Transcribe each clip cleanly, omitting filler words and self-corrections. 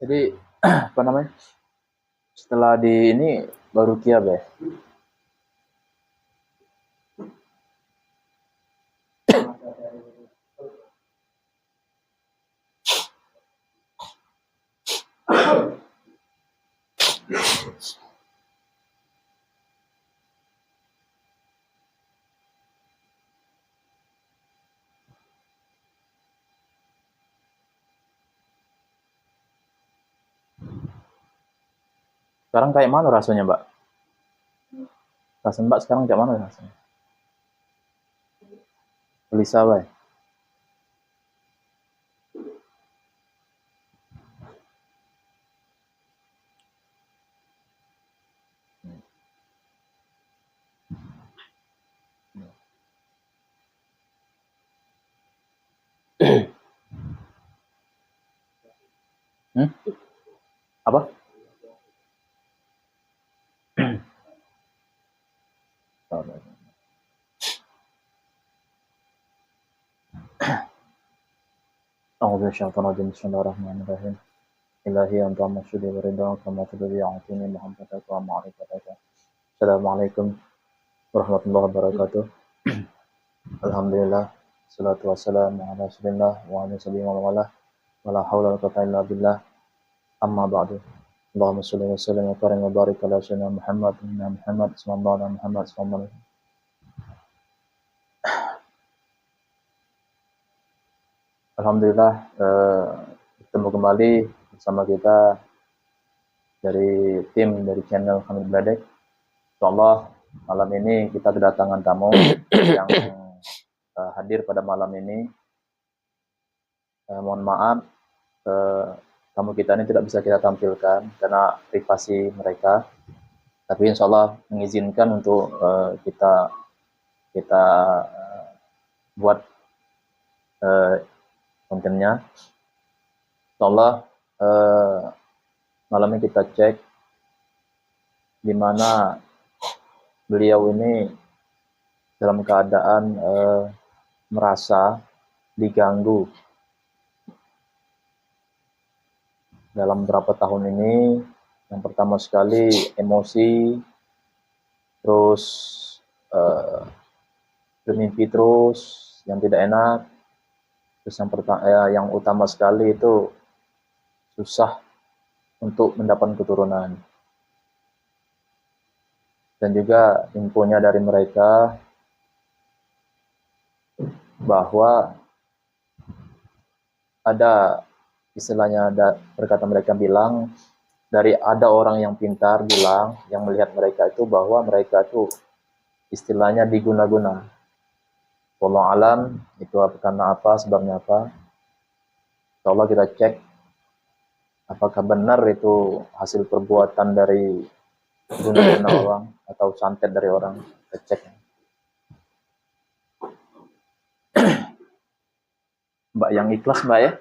Jadi apa namanya? Setelah di ini baru kiab ya. Sekarang kayak mana rasanya, Mbak? Rasa Mbak sekarang kayak mana rasanya? Gelisah, Mbak? Hmm? Apa? Bismillahirrahmanirrahim. Ilahi anta masyudi wa ridha kama tadri a'tini muhammadaka wa ma'rifataka. Assalamualaikum warahmatullahi wabarakatuh. Alhamdulillah. Salatu wassalamu ala rasulillah wa ala sahbihi wa wala. Wala haula wala quwwata illa billah. Amma ba'du. Allahumma shalli wa sallim wa karim wa barik ala sayyidina Muhammad sallallahu alaihi Muhammad sallallahu alaihi. Alhamdulillah bertemu kembali bersama kita dari tim dari channel Hamid Bladek. Insyaallah malam ini kita kedatangan tamu yang hadir pada malam ini. Mohon maaf tamu kita ini tidak bisa kita tampilkan karena privasi mereka. Tapi insyaallah mengizinkan untuk kita buat kontennya. Insyaallah malam ini kita cek di mana beliau ini dalam keadaan merasa diganggu dalam beberapa tahun ini. Yang pertama sekali emosi, terus bermimpi terus yang tidak enak. Terus yang utama sekali itu susah untuk mendapatkan keturunan. Dan juga infonya dari mereka bahwa ada istilahnya berkata mereka bilang ada orang yang pintar bilang yang melihat mereka itu bahwa mereka itu istilahnya diguna-guna. Wallahu alam itu karena apa, sebabnya apa. Insyaallah kita cek apakah benar itu hasil perbuatan dari guna-guna orang atau santet dari orang. Kita cek. Mbak yang ikhlas, Mbak ya.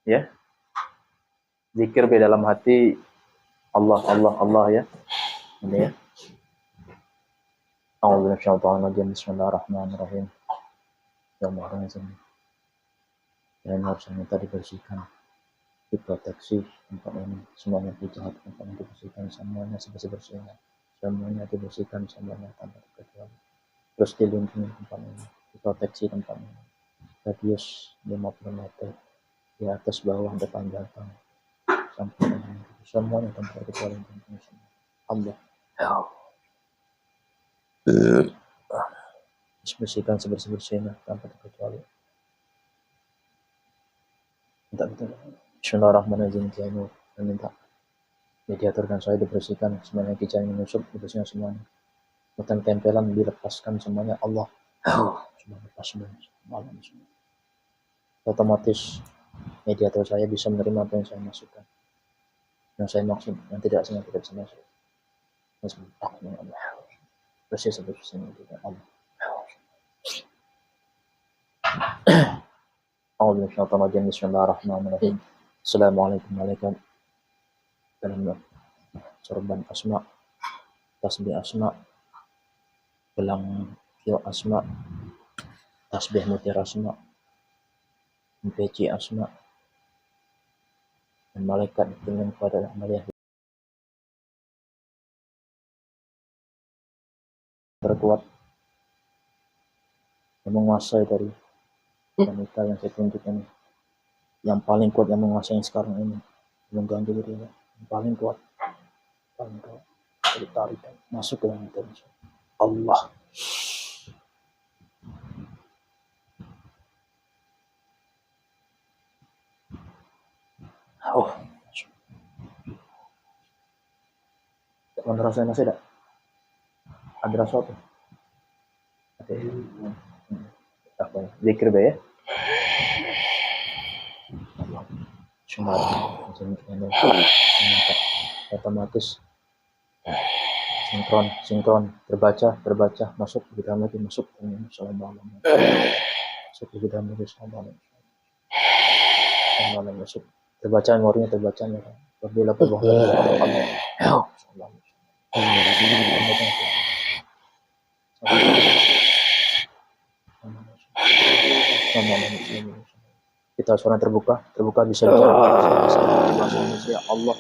Ya. Zikir di dalam hati Allah Allah Allah ya. Ini ya. Bismillahirrahmanirrahim. Ya Allah, yang harus minta dibersihkan, diproteksi tempat ini, semuanya dijahat tempat ini dibersihkan, semuanya sebersih-bersihnya, semuanya dibersihkan, semuanya tanpa terkecuali. Terus dilindungi tempat ini, diproteksi tempat ini, radius 50 meter di atas bawah depan belakang sampai semuanya tanpa terkecuali. Allah ya Allah. Bersihkan sebersih-bersihnya tanpa terkecuali. Minta Bismillahirrahmanirrahim. Saya minta mediator dan saya dibersihkan semuanya, kijang menusuk dibersihkan semuanya. tempelan dilepaskan semuanya, Allah sudah lepas semuanya. Otomatis mediator saya bisa menerima apa yang saya masukkan, yang saya maksud, yang tidak saya tidak bisa masuk. Persis seperti ini juga Allah. Bismillahirrahmanirrahim. Assalamualaikum warahmatullahi wabarakatuh. Sorban asma, tasbih asma, gelang kio asma, tasbih mutir asma, peci asma, dan malaikat dengan pada amaliyah terkuat yang menguasai dari wanita yang saya tunjukkan, yang paling kuat yang menguasai sekarang ini, mengganggu diri yang paling kuat ditarikan masuk ke dalam itu Allah. Ada rasa nasi tak? Ada rasa apa? Oke. Apa ya? Zikir ya? Otomatis sinkron terbaca masuk ke dalam lagi, masuk ke dalam masuk terbaca memorinya berbeda kita suara terbuka bisa bicara bahasa Indonesia. Allah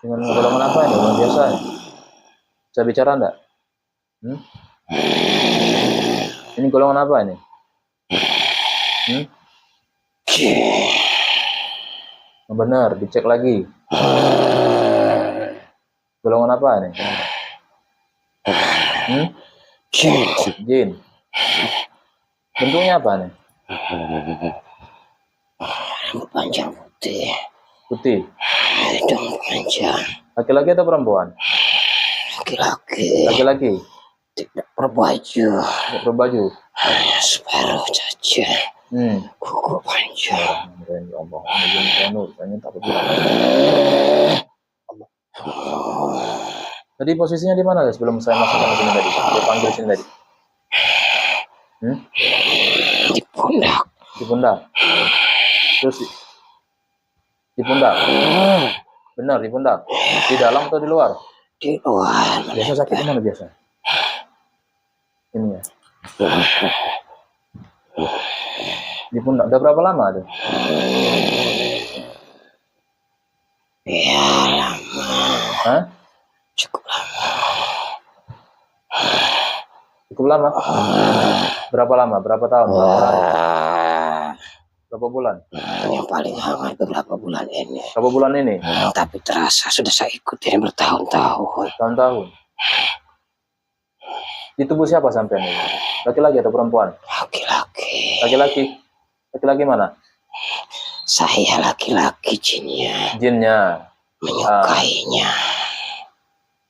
dengan golongan apa ini? Golongan biasa ya? Bisa bicara enggak? Ini golongan apa ini? Benar, dicek lagi. Golongan apa ini? Jin. Bentuknya apa nih? Rambut panjang putih. Hidung panjang. Laki-laki atau perempuan? Laki-laki. Tidak berbaju. Hanya separuh saja. Kuku panjang. Ya Allah, Tadi posisinya di mana guys? Sebelum saya masuk ke sini tadi, saya panggil sini tadi. Di pundak. Terus di pundak. Benar, di pundak. Di dalam atau di luar? Di luar. Biasa sakit mana biasa? Ini ya. Di pundak. Udah berapa lama tuh? Ya lama. Hah? Cukup lama. Berapa lama? Berapa tahun? Berapa bulan? Yang paling hangat beberapa bulan ini. Berapa bulan ini? Tapi terasa sudah saya ikuti bertahun-tahun. Tahun-tahun. Di tubuh siapa sampai ini? Laki-laki atau perempuan? Laki-laki. Laki-laki mana? Saya laki-laki, Jinnya. Menyukainya.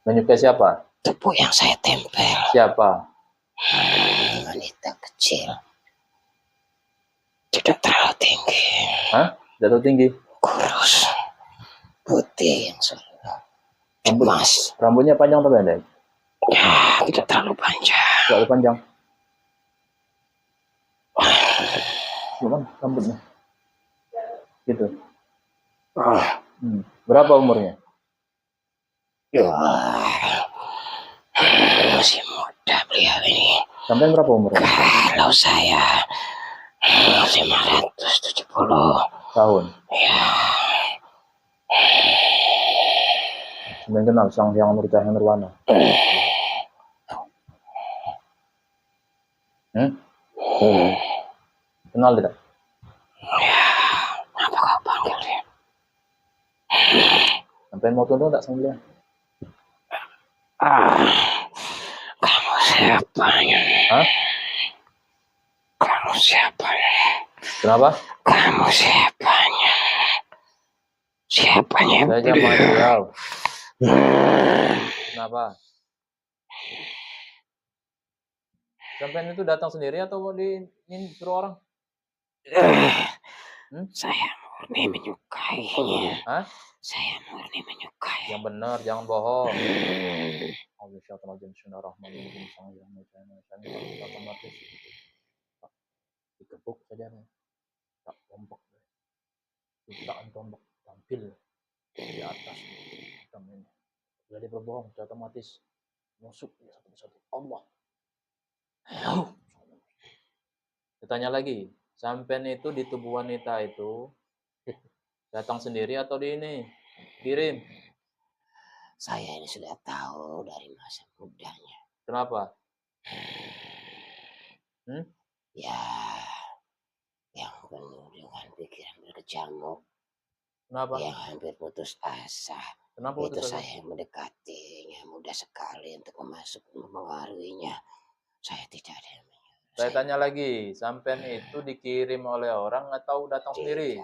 Menyukai siapa? Tubuh yang saya tempel. Siapa? Wanita kecil. Tidak terlalu tinggi. Hah? Tidak terlalu tinggi? Kurus. Putih yang selalu emas. Rambutnya panjang atau pendek? Ya, tidak terlalu panjang. Terlalu panjang. Gimana rambutnya? Gitu. Berapa umurnya? Masih muda beliau ini. Sampai berapa umurnya? Kalau saya 570 tahun. Ya. Sampai kenal sang yang Nurcahaya Nirwana. Kenal tidak? Ya, apa kau panggil dia? Sampai mau tunduk tak sama dia? Kamu siapa? Hah? Kamu siapa? Kenapa? Kamu siapanya? Siapanya? Saya jamaah beliau. Kenapa? Sampean itu datang sendiri atau mau ini suruh orang? Saya murni menyukainya. Hah? Saya murni menyukai. Yang benar, jangan bohong. Otomatis dikepuk saja nih. Tak tombak, jutaan tombak tampil di atas ini. Jadi berbohong, otomatis masuk ya satu-satu. Allah. Saya tanya lagi, sampean itu di tubuh wanita itu datang sendiri atau di ini kirim? Saya ini sudah tahu dari masa mudanya. Kenapa? Ya, yang penuh dengan pikiran berkecamuk. Kenapa? Yang hampir putus asa. Kenapa itu putus asa? saya yang mendekatinya mudah sekali untuk mempengaruhinya. Saya tidak ada yang menyuruh. Saya tanya lagi, sampean itu dikirim oleh orang atau datang sendiri?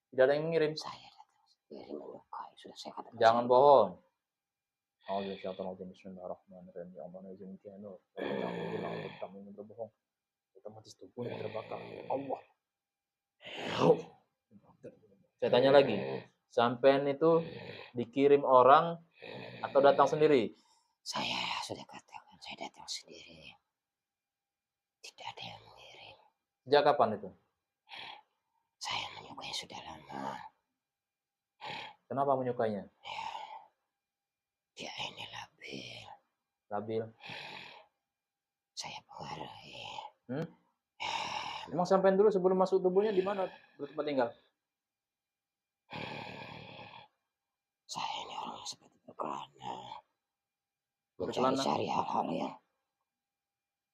Tidak ada yang mengirim. Saya datang sendiri menyukai. Sudah saya katakan. Jangan bohong. Bismillahirrahmanirrahim. Ya Allah, izin kianur. Kamu bilang untuk kamu ini berbohong. Otomatis tubuhnya terbakar. Allah. Saya tanya lagi, sampean itu dikirim orang atau datang sendiri? Saya sudah katakan, saya datang sendiri. Tidak ada yang mengirim. Sejak kapan itu? Saya menyukai sudah lama. Kenapa menyukainya? Ya, dia ini labil. Labil. Saya pengaruhi. Emang sampean dulu sebelum masuk tubuhnya di mana bertempat tinggal? Saya ini orang yang seperti berkelana. Mencari-cari hal-hal yang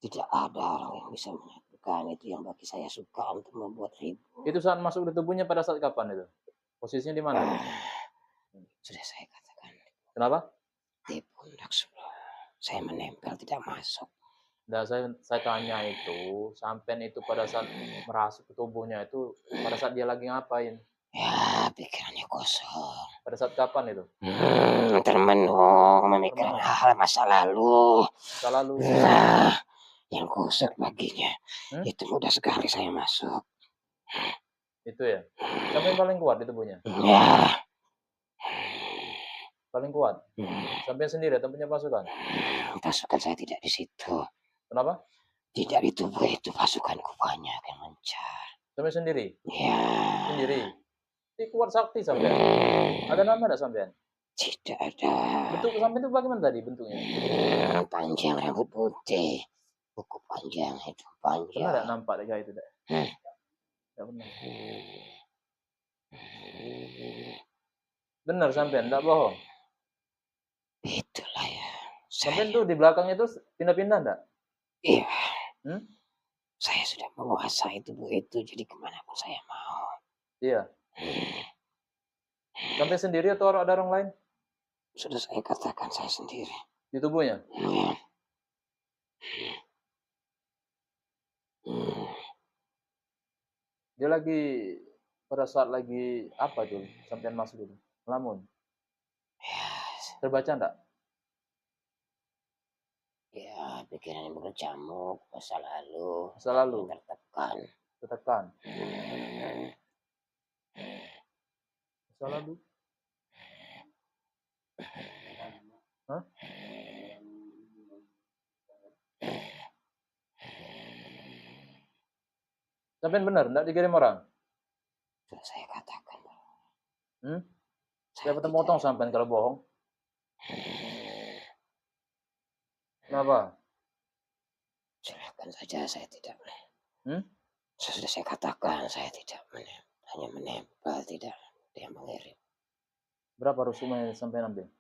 tidak ada orang yang bisa menyatukan. Itu yang bagi saya suka untuk membuat ribut. Itu saat masuk di tubuhnya pada saat kapan itu? Posisinya di mana? Sudah saya katakan. Kenapa? Di pundak sebelah. Saya menempel tidak masuk. Nah, saya tanya itu, sampean itu pada saat merasuk ke tubuhnya itu, pada saat dia lagi ngapain? Ya, pikirannya kosong. Pada saat kapan itu? Termenung, memikirkan hal masa lalu. Masa lalu. Nah, yang kosong baginya. Itu mudah sekali saya masuk. Itu ya? Sampean paling kuat di tubuhnya? Ya. Paling kuat? Sampean sendiri atau punya pasukan? Pasukan saya tidak di situ. Kenapa? Tidak di tubuh itu pasukanku banyak yang mencar. Sampean sendiri? Ya. Sendiri? Ini kuat sakti sampean. Ada nama enggak sampean? Tidak ada. Bentuk sampean itu bagaimana tadi bentuknya? Panjang, rambut putih. Buku panjang itu panjang. Pernah enggak nampak kayak itu, Dak? Enggak pernah. Benar sampean, enggak bohong. Itulah ya. Sampean tuh di belakangnya tuh pindah-pindah enggak? Iya. Saya sudah menguasai tubuh itu, jadi kemanapun saya mau. Iya. Sampai sendiri atau ada orang lain? Sudah saya katakan saya sendiri. Di tubuhnya? Dia lagi pada saat lagi apa tuh sampean masuk itu? Ngelamun. Terbaca enggak? Ya, pikiran yang berkecamuk, masa lalu. Masa lalu. Tertekan. Tertekan. Masa lalu. Hah? Sampean benar enggak dikirim orang? Sudah saya katakan. Saya potong sampean kalau bohong. Kenapa? Silakan saja, saya tidak. Sudah saya katakan saya tidak hanya menempel, tidak dia mengirim. Berapa rusumnya sampean ambil?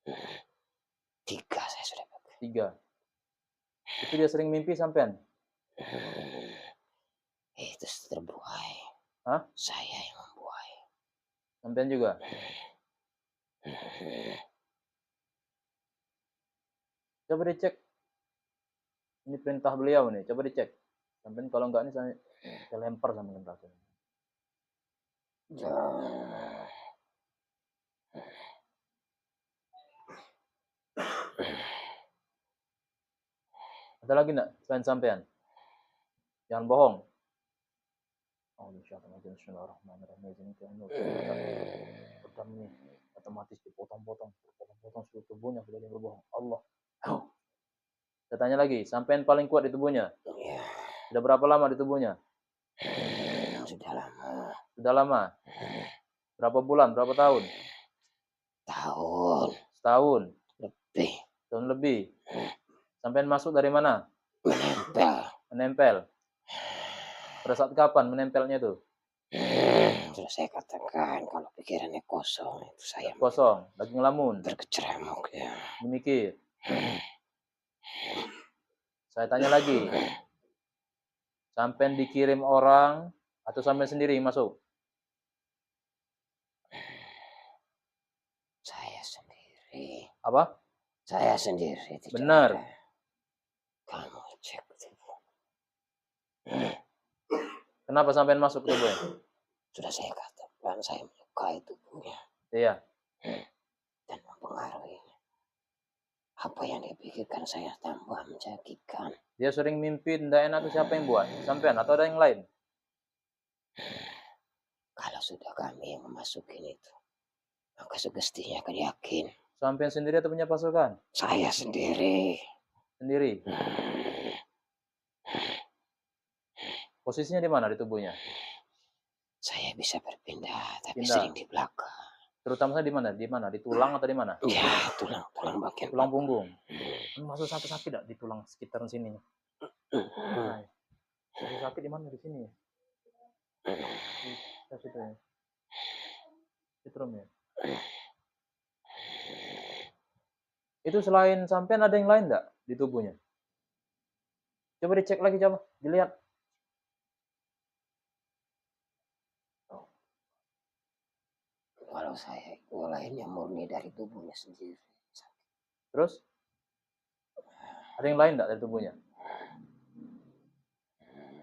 3 saya sudah pakai. 3. Itu dia sering mimpi sampean? Itu terbuai. Hah? Saya yang membuai. Sampean juga? Coba dicek. Ini perintah beliau nih, coba dicek. Sampai kalau enggak nih saya lempar sama neraka. Jangan. Ada lagi enggak selain sampean? Jangan bohong. Oh, bismillahirrahmanirrahim. Ini kan pedang nih otomatis dipotong-potong seluruh tubuhnya bila dia berbohong. Allah. Oh. Saya tanya lagi, sampean paling kuat di tubuhnya? Ya, Sudah berapa lama di tubuhnya? sudah lama. Sudah lama. Berapa bulan? Berapa tahun? Tahun Setahun. lebih. Tahun lebih. Sampean masuk dari mana? Menempel. Menempel. Pada saat kapan menempelnya itu? Sudah saya katakan kalau pikirannya kosong itu saya Kosong, lagi ngelamun, berkecamuk ya. memikir. Saya tanya lagi, sampean dikirim orang atau sampean sendiri masuk? Saya sendiri. Apa? Saya sendiri. Tidak Benar. ada. Kamu cek tubuh. Kenapa sampean masuk ke tubuhnya? Sudah saya katakan saya menyukai tubuhnya Iya. dan mempengaruhinya. Apa yang dipikirkan saya tambah menjadikan. Dia sering mimpi tidak enak itu siapa yang buat? Sampean atau ada yang lain? Kalau sudah kami yang memasukin itu, maka sugestinya akan yakin. Sampean sendiri atau punya pasukan? Saya sendiri. Sendiri. Posisinya di mana di tubuhnya? Saya bisa berpindah, tapi Pindah. sering di belakang. Terutama di mana? Di mana? Di tulang atau di mana? Ya, tulang bagian Tulang punggung. Masuk sakit tidak di tulang sekitaran sini? Nah, sakit di mana? Di sini. Di situ ya. Sitrum ya. Itu selain sampean ada yang lain enggak di tubuhnya? Coba dicek lagi, coba dilihat. Kalau saya itu lainnya murni dari tubuhnya sendiri. Terus? Ada yang lain enggak dari tubuhnya?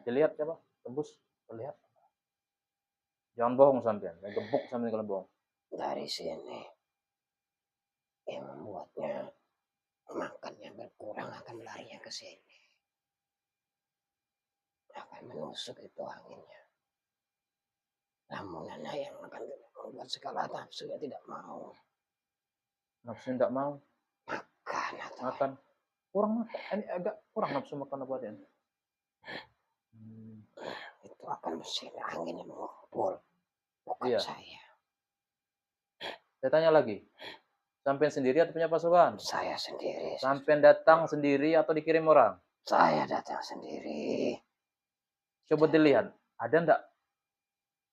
Dilihat coba, tembus, terlihat. Jangan bohong sampean, saya gebuk sampean kalau bohong. Dari sini yang membuatnya makannya berkurang akan larinya ke sini. Akan menusuk itu anginnya. Lamunannya yang akan membuat segala nafsu ya tidak mau. Nafsu tidak mau Makan atau makan. Kurang makan. Ini agak kurang nafsu makan apa dia? itu akan bersih anginnya mengumpul. Bukan Iya. saya. Saya tanya lagi. Sampean sendiri atau punya pasukan? Saya sendiri. Sampean datang sendiri atau dikirim orang? Saya datang sendiri. Coba dilihat, ada enggak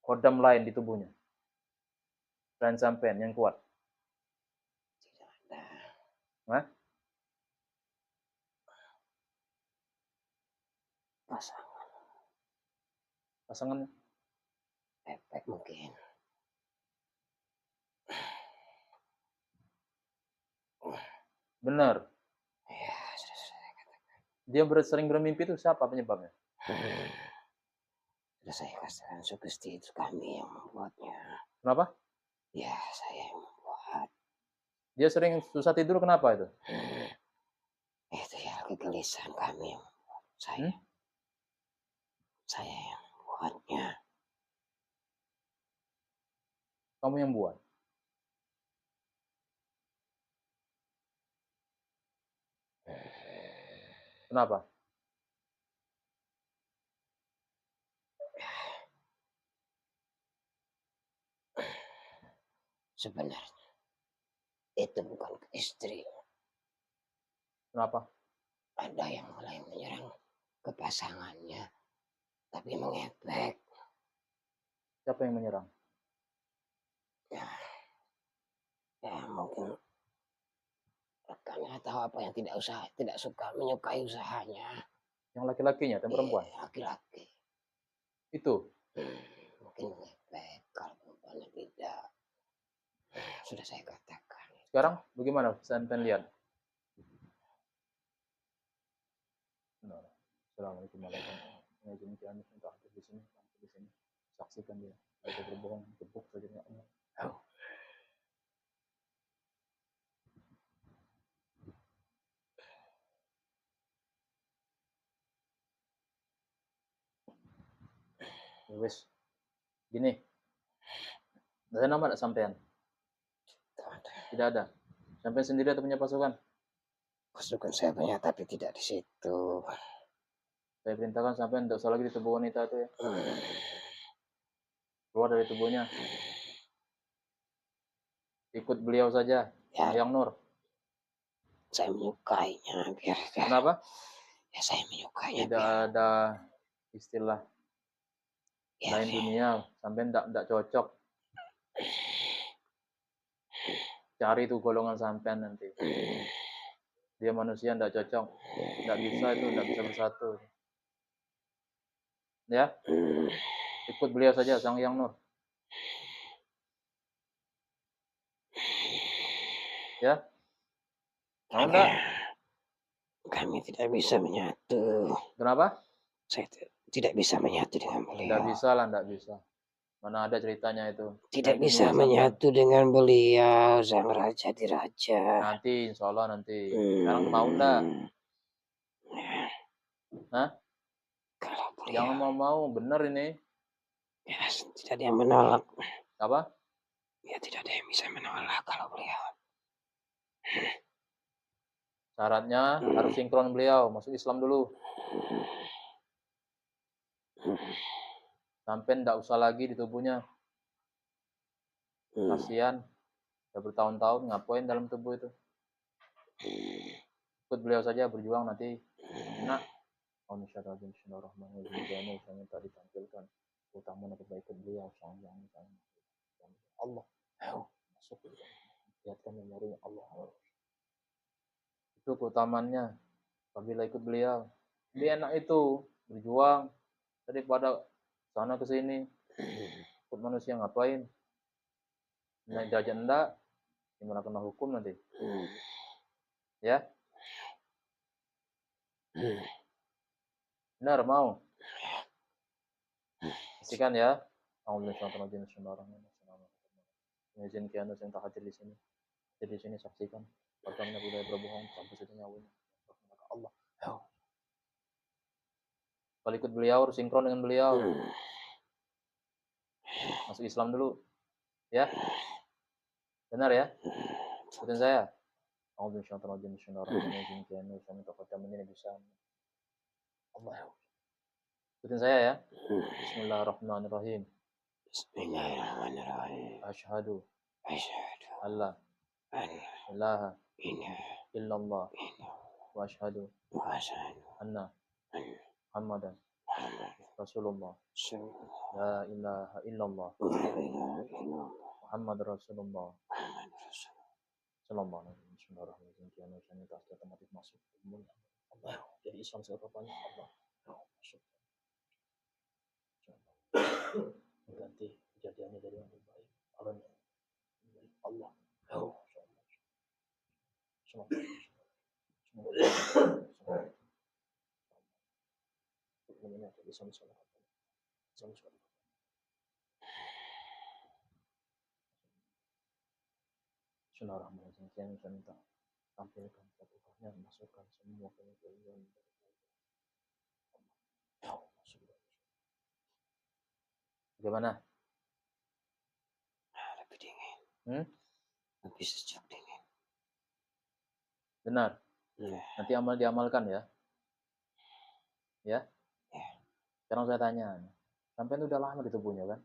kodam lain di tubuhnya? Selain sampean yang kuat. Tidak ada. Hah? Pasangan Efek mungkin. benar. Ya, sudah saya katakan. Dia sering bermimpi itu siapa penyebabnya? Sudah saya katakan sugesti itu kami yang membuatnya. Kenapa? Ya, saya yang membuat. Dia sering susah tidur kenapa itu? Itu ya kegelisahan kami yang membuat saya. Saya yang membuatnya. Kamu yang buat. Kenapa? Sebenarnya itu bukan istri. Kenapa? Ada yang mulai menyerang ke pasangannya, tapi mengepek. Siapa yang menyerang? Ya mungkin rekannya tahu apa yang tidak suka menyukai usahanya. Yang laki-lakinya dan perempuan? Laki-laki. Itu? Mungkin mengepek, kalau perempuannya tidak. Sudah saya katakan. Sekarang bagaimana sampean lihat? Assalamualaikum warahmatullahi wabarakatuh. mengizin Kianis untuk hadir di sini, saksikan dia. Ada berbohong, gebuk saja ya Allah. Ya wes, gini, ada nama tak sampean? Tidak ada. Sampean sendiri atau punya pasukan? Pasukan saya banyak tapi tidak di situ. Saya perintahkan sampean tidak usah lagi di tubuh wanita itu ya. Keluar dari tubuhnya. Ikut beliau saja, Ya, Yang Nur. saya menyukainya, biar. Kenapa? Ya saya menyukainya. Tidak ada istilah Ya, lain dunia, sampean tidak cocok. Cari tuh golongan sampean nanti. Dia manusia tidak cocok, tidak bisa itu, tidak bisa bersatu. Ya, ikut beliau saja, Sang Yang Nur. Ya, mau enggak? Kami tidak bisa menyatu. Kenapa? Saya tidak bisa menyatu dengan beliau. Tidak bisa lah, tidak bisa. Mana ada ceritanya itu. Tidak bisa menyatu dengan beliau, Sang Raja di Raja. Nanti, insya Allah nanti. Sekarang mau enggak? Hah? Kalau beliau, jangan mau bener ini. Ya, tidak ada yang menolak. Apa? Ya, tidak ada yang bisa menolak kalau beliau. Syaratnya harus sinkron beliau, masuk Islam dulu. Sampai ndak usah lagi di tubuhnya. Kasihan, udah bertahun-tahun ngapain dalam tubuh itu. Ikut beliau saja, berjuang nanti. Nah, Bismillahirrahmanirrahim. Saya minta ditampilkan keutamaan atau kebaikan beliau. Allah, masuk. Lihatkan memorinya Allah. Itu keutamaannya. Apabila ikut beliau, dia enak itu berjuang daripada sana ke sini. Ikut manusia ngapain? Naik derajat enggak, gimana kena hukum nanti? Ya? Benar mau? Pastikan ya. Izin Kianus yang tak hadir di sini. Hadir di sini saksikan. Bagaimana budaya berbohong sampai situ nyawanya. Allah. Kalau ikut beliau harus sinkron dengan beliau. Masuk Islam dulu. Ya? Benar ya? Ikutin saya. Allah. Ikutin saya ya. Bismillahirrahmanirrahim. Bismillahirrahmanirrahim. Asyhadu Asyhadu alla ilaha illallah wa asyhadu anna Muhammadan Rasulullah. La ilaha illallah Muhammad Rasulullah. Sallallahu alaihi wasallam. Bismillahirrahmanirrahim. Kita otomatis masuk. Allah. Jadi Islam siapa-siapanya Allah. Masuk. Ganti kejadiannya dari yang terbaik. Allah. Allah. Bismillahirrahmanirrahim. Saya minta tampilkan ketukannya, masukkan semua kejadian. Bagaimana? Lebih dingin. Lebih sejuk dingin. Benar. Nanti diamalkan ya. Ya. Sekarang saya tanya, sampai itu udah lama di tubuhnya kan?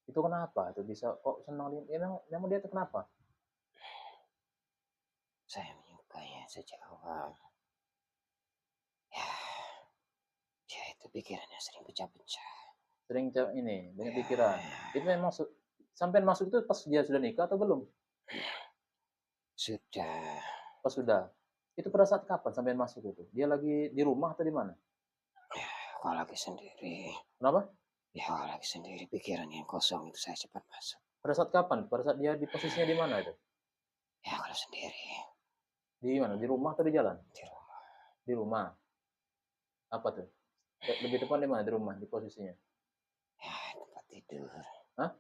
Itu kenapa? Itu bisa kok senang dia? Memang dia itu kenapa? Saya menyukainya sejak awal. Ya, dia itu pikirannya sering pecah-pecah. Sering ini banyak pikiran. Itu memang sampai masuk itu pas dia sudah nikah atau belum? Sudah. Pas sudah. Itu pada saat kapan sampai masuk itu? Dia lagi di rumah atau di mana? Ya, kalau lagi sendiri. Kenapa? Ya, kalau lagi sendiri pikiran yang kosong itu saya cepat masuk. Pada saat kapan? Pada saat dia di posisinya di mana itu? Ya, kalau sendiri. Di mana? Di rumah atau di jalan? Di rumah. Di rumah. Apa tuh? Lebih tepat di mana? Di rumah, di posisinya? Ya, tempat tidur. Hah?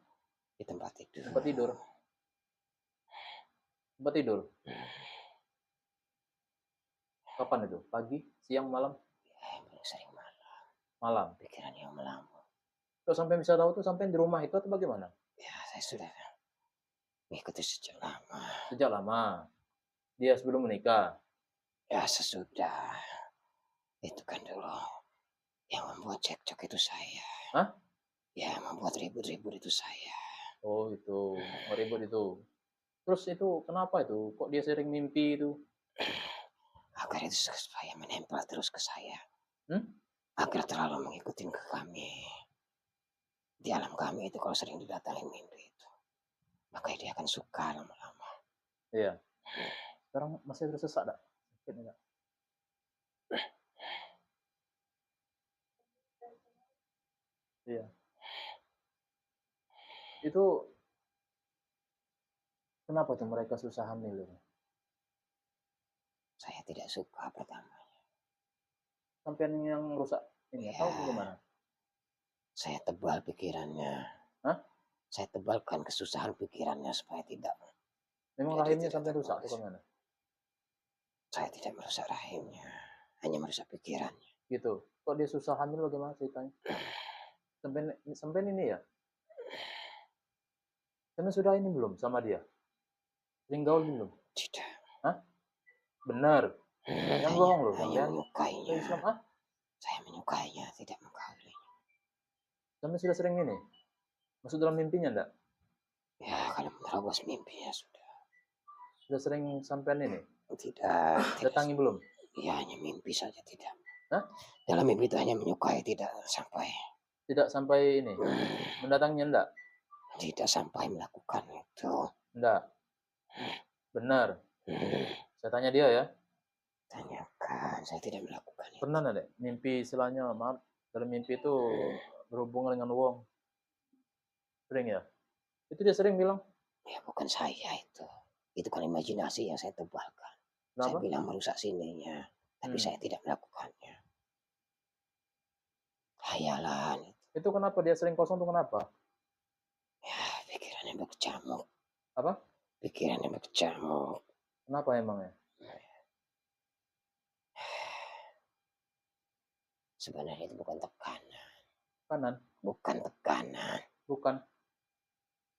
Di tempat tidur. Tempat tidur? Tempat tidur? Kapan itu? Pagi, siang, malam? Ya, paling sering malam. Malam. Pikiran yang melamun. Kok sampai bisa tahu tuh sampai di rumah itu atau bagaimana? Ya, saya sudah mengikuti sejak lama. Sejak lama. Dia sebelum menikah. Ya, sesudah. Itu kan dulu yang membuat cekcok itu saya. Hah? Ya, membuat ribut-ribut itu saya. Oh itu, ribut itu. Terus itu kenapa itu? Kok dia sering mimpi itu? Agar itu supaya menempel terus ke saya. Hmm? Agar terlalu mengikuti ke kami. Di alam kami itu kalau sering didatangi mimpi itu, maka dia akan suka lama-lama. Iya. Sekarang masih tersesat tak? Sakit enggak? Iya. Itu kenapa tuh mereka susah hamil itu? Saya tidak suka pertamanya. Sampean yang rusak ini Ya, atau bagaimana? saya tebal pikirannya. Hah? Saya tebalkan kesusahan pikirannya supaya tidak. Memang Jadi rahimnya tidak sampai rusak terbalas. atau bagaimana? Saya tidak merusak rahimnya, hanya merusak pikirannya. Gitu. Kok dia susah hamil bagaimana ceritanya? Sampai ini ya? Sampai sudah ini belum sama dia? Sering gaul belum? Tidak. Hah? Benar. Yang bohong loh, hanya sampean. menyukainya. Islam, ah? Saya menyukainya, tidak mengkauli. Sampai sudah sering ini? Masuk dalam mimpinya enggak? Ya, kalau menerobos mimpinya sudah. Sudah sering sampean ini? Tidak. Datangi belum? Ya, hanya mimpi saja tidak. Hah? Dalam mimpi itu hanya menyukai, tidak sampai. Tidak sampai ini? Mendatanginya enggak? Tidak sampai melakukan itu. Enggak. Benar. Saya tanya dia ya. Tanyakan, saya tidak melakukan itu. Pernah enggak mimpi istilahnya, maaf, dalam mimpi itu berhubungan dengan uang? Sering ya? Itu dia sering bilang. Ya, bukan saya itu. Itu kan imajinasi yang saya tebalkan. Kenapa? Saya bilang merusak sininya, tapi saya tidak melakukannya. Khayalan. Itu kenapa dia sering kosong tuh kenapa? Ya, pikirannya berkecamuk. Apa? Pikirannya berkecamuk. Kenapa emangnya? Sebenarnya itu bukan tekanan. Kanan? Bukan tekanan. Bukan.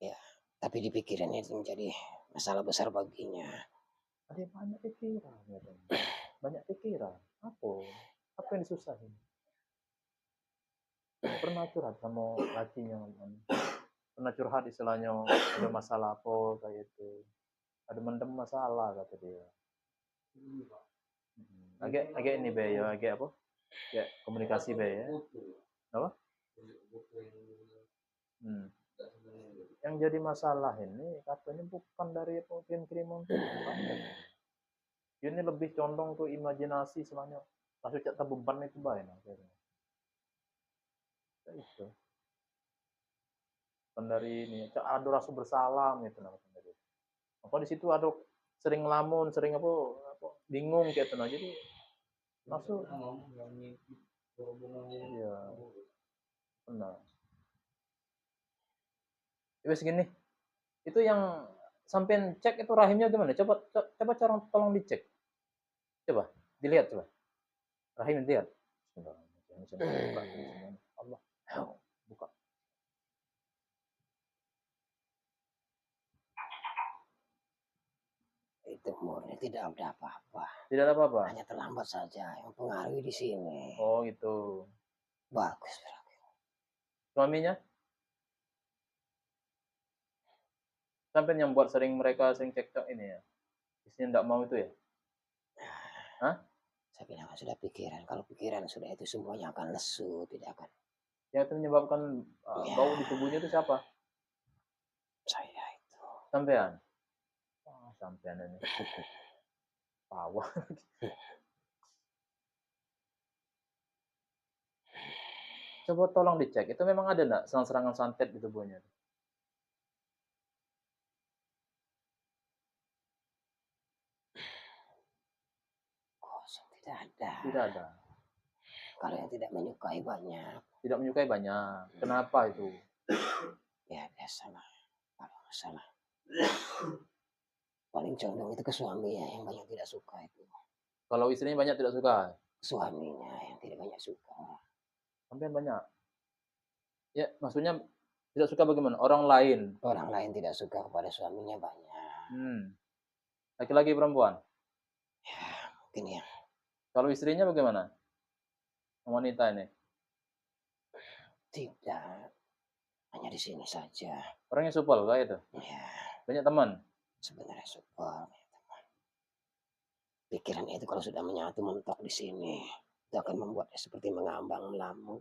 Ya, tapi di pikirannya itu menjadi masalah besar baginya. Ada banyak pikiran ya, banyak pikiran. Apa yang disusahin? Pernah curhat sama lakinya, pernah curhat istilahnya ada masalah apa kayak itu, ada mendem masalah kata dia. Agak ini be ya, agak apa? Kayak komunikasi be ya. Apa? Yang jadi masalah ini katanya bukan dari kirim-kiriman tuh, bukan. Ini lebih condong ke imajinasi selanya. Masuk cak beban itu baik akhirnya. Itu. Bukan dari ini, cak ada rasa bersalah gitu namanya. Apa di situ ada sering ngelamun, sering apa bingung kayak itu nah. Jadi masuk iya. Benar. Wes gini. Itu yang sampean cek itu rahimnya gimana? Coba tolong dicek. Coba dilihat coba. Rahim dilihat. Allah. Buka. Itu murni tidak ada apa-apa. Tidak ada apa-apa. Hanya terlambat saja yang pengaruhi di sini. Oh gitu. Bagus. Suaminya? Sampai yang buat mereka sering cekcok ini ya. Istrinya enggak mau itu ya? Hah? Saya bilang sudah pikiran. Kalau pikiran sudah itu semuanya akan lesu, tidak akan. Yang itu menyebabkan bau di tubuhnya itu siapa? Saya itu. Sampean. Sampean ini. Tawa. Coba tolong dicek. Itu memang ada enggak serangan santet di tubuhnya? Kosong, tidak ada. Tidak ada. Kalau yang tidak menyukai banyak. Tidak menyukai banyak. Kenapa itu? Ya biasalah. Kalau masalah. Paling condong itu ke suaminya yang banyak tidak suka itu. Kalau istrinya banyak tidak suka? Suaminya yang tidak banyak suka. Sampai banyak. Ya, maksudnya tidak suka bagaimana? Orang lain. Orang lain tidak suka kepada suaminya banyak. Laki-laki perempuan? Ya, mungkin ya. Kalau istrinya bagaimana? Wanita ini? Tidak. Hanya di sini saja. Orangnya supel kayak itu? Ya. Banyak teman? Sebenarnya supel. Pikirannya itu kalau sudah menyatu mentok di sini, itu akan membuatnya seperti mengambang melamun.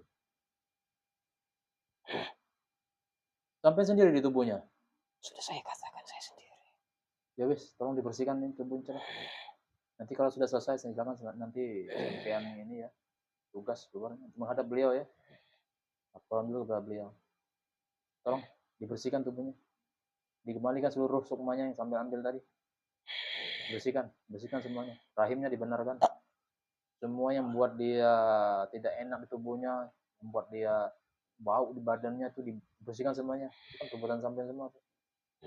Sampai sendiri di tubuhnya? Sudah saya katakan saya sendiri. Ya wis, tolong dibersihkan nih tubuhnya. Nanti kalau sudah selesai, silakan nanti sampean ini ya, tugas keluar menghadap beliau ya. Laporan dulu kepada beliau. Tolong dibersihkan tubuhnya. Dikembalikan seluruh sukmanya yang sampai ambil tadi. Bersihkan semuanya. Rahimnya dibenarkan. Semua yang membuat dia tidak enak di tubuhnya, membuat dia bau di badannya itu dibersihkan semuanya. Itu kan perbuatan sampean semua.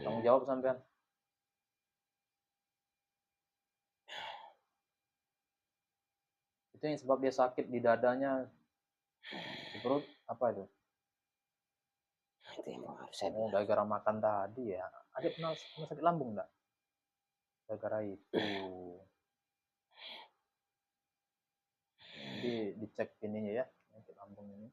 Tanggung jawab sampean. Itu yang sebab dia sakit di dadanya, di perut, apa itu? Itu yang harus saya Oh, gara-gara makan tadi ya. Ada pernah sakit lambung enggak? Gara-gara itu. Jadi dicek ininya ya, sakit lambung ini.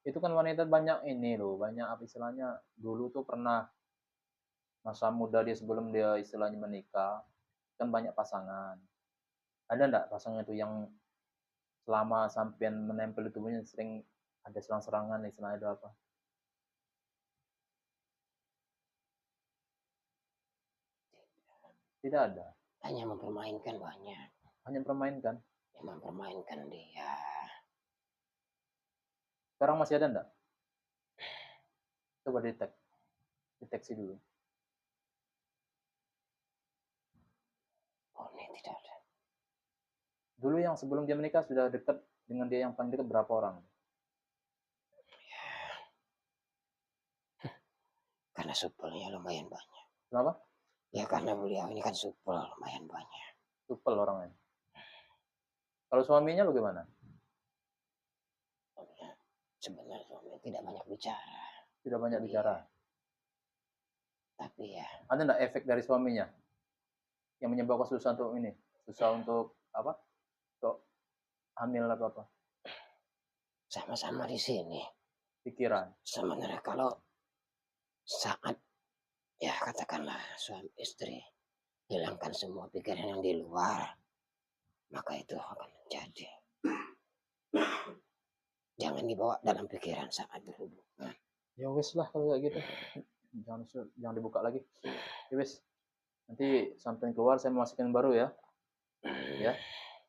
Itu kan wanita banyak ini loh, banyak apa istilahnya, dulu tuh pernah masa muda dia sebelum dia istilahnya menikah, kan banyak pasangan. Ada enggak pasangan itu yang selama sampean menempel di tubuhnya sering ada serang-serangan, istilahnya ada apa? Tidak ada. hanya mempermainkan banyak. Hanya permainkan. Ya, mempermainkan dia. Sekarang masih ada enggak? Coba deteksi dulu. Oh, ini tidak ada. Dulu yang sebelum dia menikah sudah dekat dengan dia yang paling dekat berapa orang? Ya. Karena supelnya lumayan banyak. Kenapa? Ya karena beliau ini kan supel lumayan banyak. Supel orangnya. Kalau suaminya bagaimana? Ya, sebenarnya suami tidak banyak bicara. Tidak banyak bicara. Tapi ya. Ada enggak efek dari suaminya yang menyebabkan susah untuk ini? Susah untuk apa? Untuk hamil atau apa? Sama-sama di sini. Pikiran. Sebenarnya kalau saat ya katakanlah suami istri hilangkan semua pikiran yang di luar, maka itu akan menjadi. Jangan dibawa dalam pikiran saat berhubungan. Ya wes lah kalau kayak gitu. Jangan dibuka lagi. Ya wes. Nanti sampai keluar saya masukin baru ya. Ya.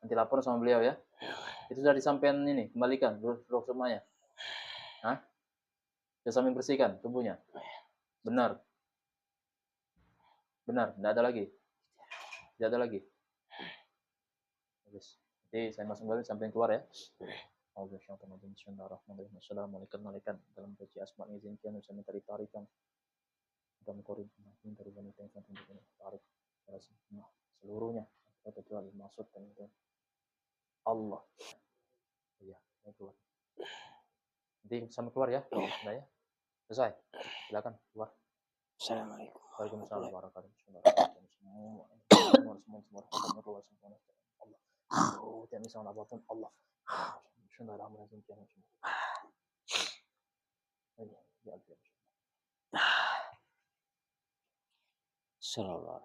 Nanti lapor sama beliau ya. Itu sudah disampaikan ini, kembalikan seluruh semuanya. Hah? Sudah sampai bersihkan tubuhnya. Benar. Benar, tidak ada lagi. Tidak ada lagi. Yes. Jadi saya masuk balik sampai keluar ya. Bismillahirrahmanirrahim. Assalamualaikum dalam baca asma izin kian saya minta ditarikan dalam korin dari wanita yang sangat tarik seluruhnya kecuali maksud dan itu Allah. Iya, saya keluar. Nanti sama keluar ya. Sudah ya. Selesai. Silakan keluar. Assalamualaikum. Waalaikumsalam warahmatullahi wabarakatuh. Allah. Tidak bisa apapun Allah. Bismillahirrahmanirrahim. Sallallahu